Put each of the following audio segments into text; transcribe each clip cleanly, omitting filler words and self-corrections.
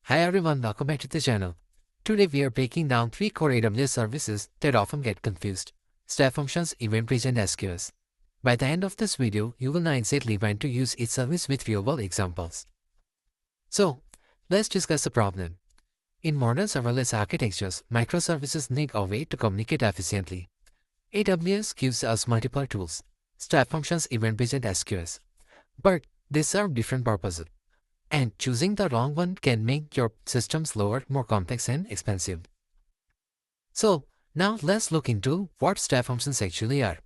Hi everyone, welcome back to the channel. Today we are breaking down 3 core AWS services that often get confused: Step Functions, EventBridge and SQS. By the end of this video, you will know exactly when to use each service with real-world examples. So, let's discuss the problem. In modern serverless architectures, microservices need a way to communicate efficiently. AWS gives us multiple tools: Step Functions, EventBridge and SQS. But they serve different purposes, and choosing the wrong one can make your system slower, more complex and expensive. So now let's look into what Step Functions actually are.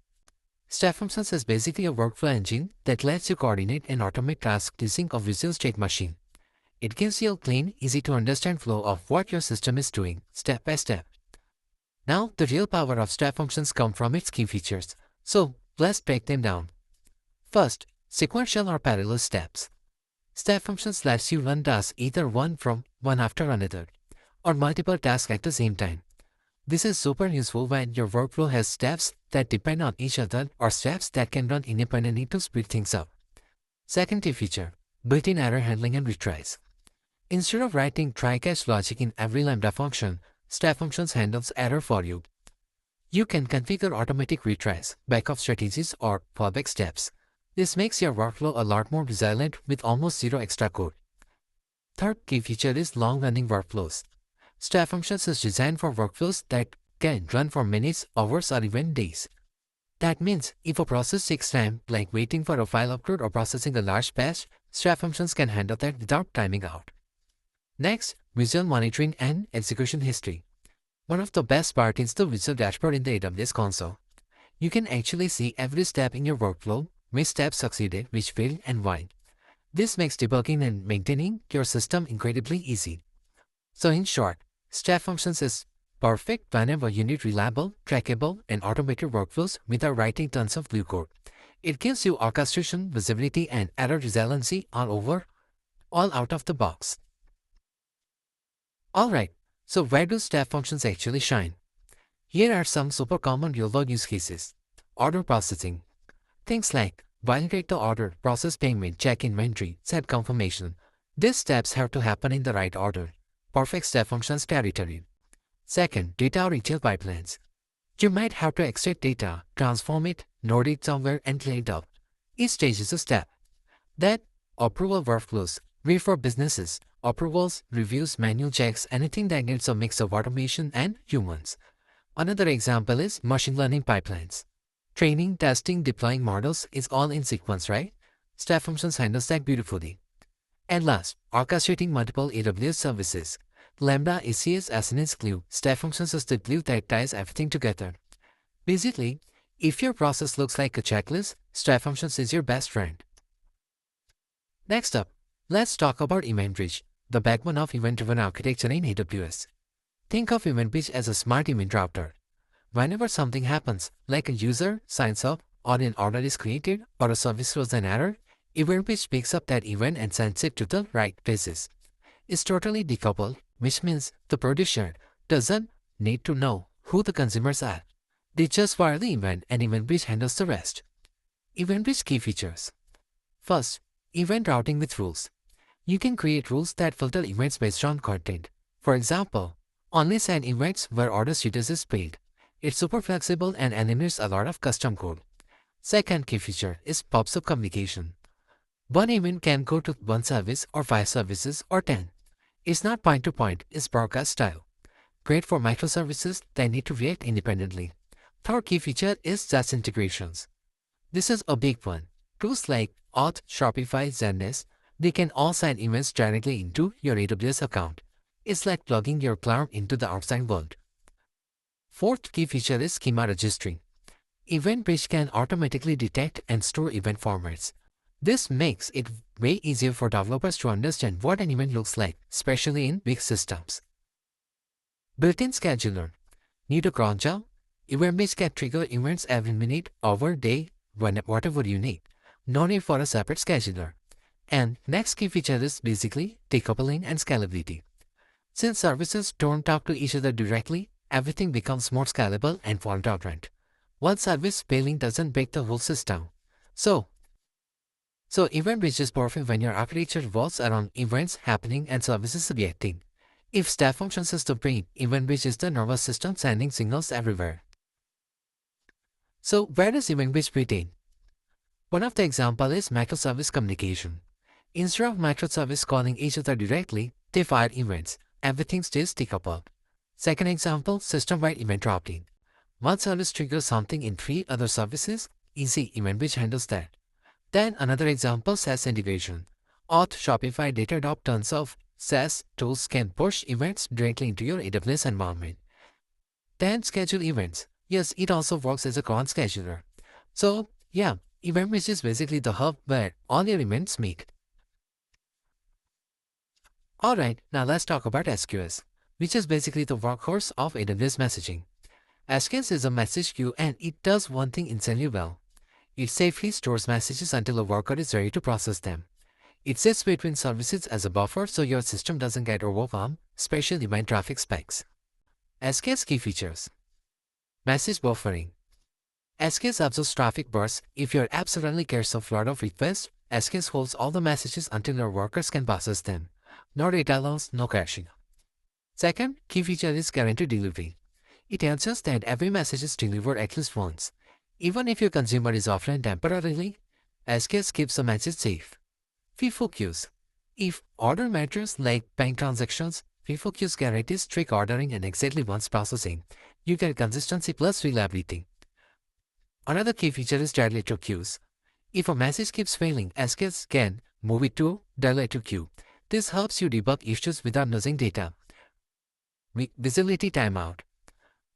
Step Functions is basically a workflow engine that lets you coordinate and automate tasks using a visual state machine. It gives you a clean, easy to understand flow of what your system is doing, step by step. Now the real power of Step Functions comes from its key features. So let's break them down. First, sequential or parallel steps. Step Functions lets you run tasks either one after another, or multiple tasks at the same time. This is super useful when your workflow has steps that depend on each other or steps that can run independently to speed things up. Second key feature, built-in error handling and retries. Instead of writing try-catch logic in every Lambda function, Step Functions handles error for you. You can configure automatic retries, backup strategies, or fallback steps. This makes your workflow a lot more resilient with almost zero extra code. Third key feature is long-running workflows. Step Functions is designed for workflows that can run for minutes, hours, or even days. That means if a process takes time, like waiting for a file upload or processing a large batch, Step Functions can handle that without timing out. Next, visual monitoring and execution history. One of the best parts is the visual dashboard in the AWS console. You can actually see every step in your workflow, which steps succeeded, which failed, and why. This makes debugging and maintaining your system incredibly easy. So in short, Step Functions is perfect whenever you need reliable, trackable, and automated workflows without writing tons of glue code. It gives you orchestration, visibility, and error resiliency all out of the box. Alright, so where do Step Functions actually shine? Here are some super common real-world use cases. Order processing. Things like validate the order, process payment, check inventory, set confirmation. These steps have to happen in the right order. Perfect Step Functions territory. Second, data or ETL pipelines. You might have to extract data, transform it, load it somewhere, and clean it up. Each stage is a step. Then, approval workflows. Great for businesses. Approvals, reviews, manual checks, anything that needs a mix of automation and humans. Another example is machine learning pipelines. Training, testing, deploying models is all in sequence, right? Step Functions handles that beautifully. And last, orchestrating multiple AWS services. Lambda, ECS, SNS glue. Step Functions is the glue that ties everything together. Basically, if your process looks like a checklist, Step Functions is your best friend. Next up, let's talk about EventBridge, the backbone of event-driven architecture in AWS. Think of EventBridge as a smart event router. Whenever something happens, like a user signs up, or an order is created, or a service throws an error, EventBridge picks up that event and sends it to the right places. It's totally decoupled, which means the producer doesn't need to know who the consumers are. They just fire the event and EventBridge handles the rest. EventBridge key features. First, event routing with rules. You can create rules that filter events based on content. For example, only send events where order status is paid. It's super flexible and eliminates a lot of custom code. Second key feature is pub-sub communication. One event can go to one service or 5 services or 10. It's not point-to-point, it's broadcast style. Great for microservices that need to react independently. Third key feature is SaaS integrations. This is a big one. Tools like Auth, Shopify, Zendesk, they can all send events directly into your AWS account. It's like plugging your cloud into the outside world. Fourth key feature is schema registry. EventBridge can automatically detect and store event formats. This makes it way easier for developers to understand what an event looks like, especially in big systems. Built-in scheduler. Need a cron job? EventBridge can trigger events every minute, hour, day, whatever you need. No need for a separate scheduler. And next key feature is basically decoupling and scalability. Since services don't talk to each other directly, everything becomes more scalable and fault-tolerant. One service failing doesn't break the whole system. So, So EventBridge is perfect when your architecture revolves around events happening and services reacting. If Step Functions is the brain, EventBridge is the nervous system sending signals everywhere. So where does EventBridge fit in? One of the examples is microservice communication. Instead of microservice calling each other directly, they fire events. Everything stays decoupled. Second example, system-wide event routing. One service triggers something in 3 other services. Easy, EventBridge handles that. Then another example, SaaS integration. Auth, Shopify, Datadog, tons of SaaS tools can push events directly into your AWS environment. Then schedule events. Yes, it also works as a cron scheduler. So yeah, EventBridge is basically the hub where all your events meet. Alright, now let's talk about SQS, which is basically the workhorse of AWS messaging. SQS is a message queue and it does one thing insanely well. It safely stores messages until a worker is ready to process them. It sits between services as a buffer so your system doesn't get overwhelmed, especially when traffic spikes. SQS key features. Message buffering. SQS absorbs traffic bursts. If your app suddenly gets a flood of requests, SQS holds all the messages until your workers can process them. No data loss, no caching. Second key feature is guaranteed delivery. It ensures that every message is delivered at least once. Even if your consumer is offline temporarily, SQS keeps the message safe. FIFO queues. If order matters like bank transactions, FIFO queues guarantees strict ordering and exactly once processing. You get consistency plus reliability. Another key feature is dilator queues. If a message keeps failing, SQS can move it to dilator queue. This helps you debug issues without losing data. Visibility timeout.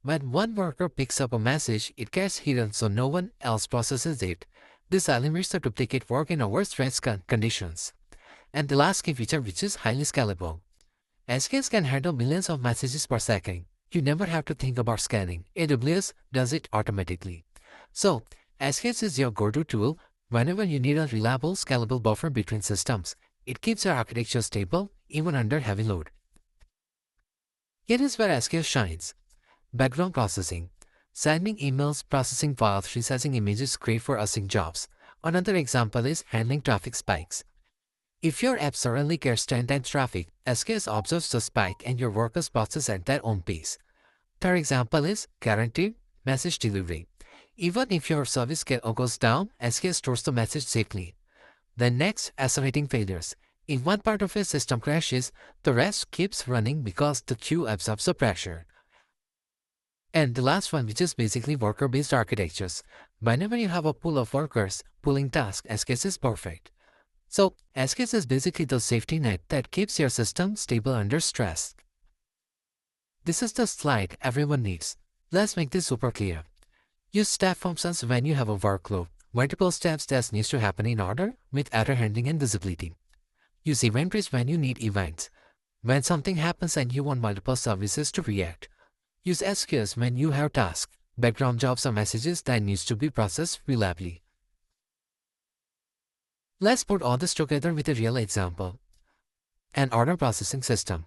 When one worker picks up a message, it gets hidden so no one else processes it. This eliminates the duplicate work in overstressed conditions. And the last key feature, which is highly scalable. SQS can handle millions of messages per second. You never have to think about scanning. AWS does it automatically. So, SQS is your go-to tool whenever you need a reliable, scalable buffer between systems. It keeps your architecture stable, even under heavy load. Here is where SQS shines. Background processing. Sending emails, processing files, resizing images great for async jobs. Another example is handling traffic spikes. If your app suddenly gets 10 times traffic, SQS observes the spike and your workers process at their own pace. Third example is guaranteed message delivery. Even if your service goes down, SQS stores the message safely. Then next, accelerating failures. If one part of your system crashes, the rest keeps running because the queue absorbs the pressure. And the last one, which is basically worker-based architectures. Whenever you have a pool of workers, pooling tasks, SQS is perfect. So, SQS is basically the safety net that keeps your system stable under stress. This is the slide everyone needs. Let's make this super clear. Use step functions when you have a workload. Multiple steps that needs to happen in order with error handling and visibility. Use EventBridge when you need events. When something happens and you want multiple services to react. Use SQS when you have tasks, background jobs or messages that needs to be processed reliably. Let's put all this together with a real example. An order processing system.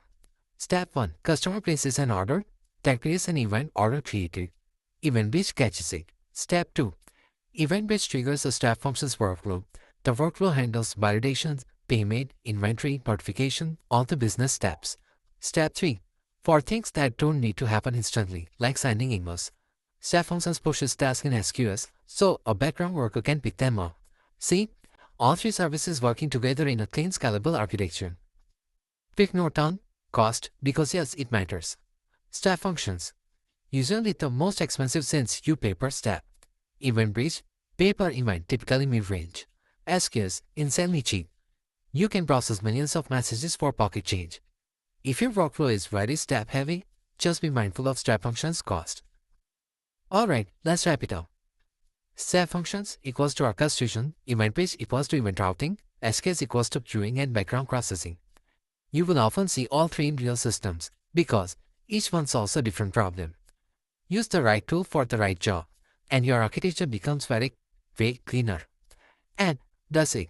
Step 1. Customer places an order that creates an event order created. EventBridge catches it. Step 2. EventBridge triggers a Step Functions workflow. The workflow handles validations, payment, inventory, notification, all the business steps. Step 3. For things that don't need to happen instantly, like sending emails, Step Functions pushes tasks in SQS so a background worker can pick them up. See? All 3 services working together in a clean, scalable architecture. Quick note on cost, because yes, it matters. Step Functions. Usually the most expensive since you pay per step. EventBridge, pay per event, typically mid-range. SQS, insanely cheap. You can process millions of messages for pocket change. If your workflow is very step-heavy, just be mindful of Step Functions cost. Alright, let's wrap it up. Step Functions equals to orchestration, EventBridge equals to event routing, SQS equals to queuing and background processing. You will often see all 3 in real systems because each one solves a different problem. Use the right tool for the right job, and your architecture becomes way cleaner. And that's it.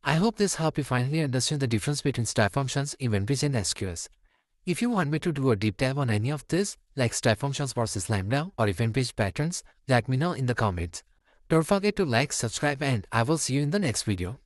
I hope this helped you finally understand the difference between Step Functions, EventBridge and SQS. If you want me to do a deep dive on any of this, like Step Functions versus Lambda or EventBridge patterns, let me know in the comments. Don't forget to like, subscribe, and I will see you in the next video.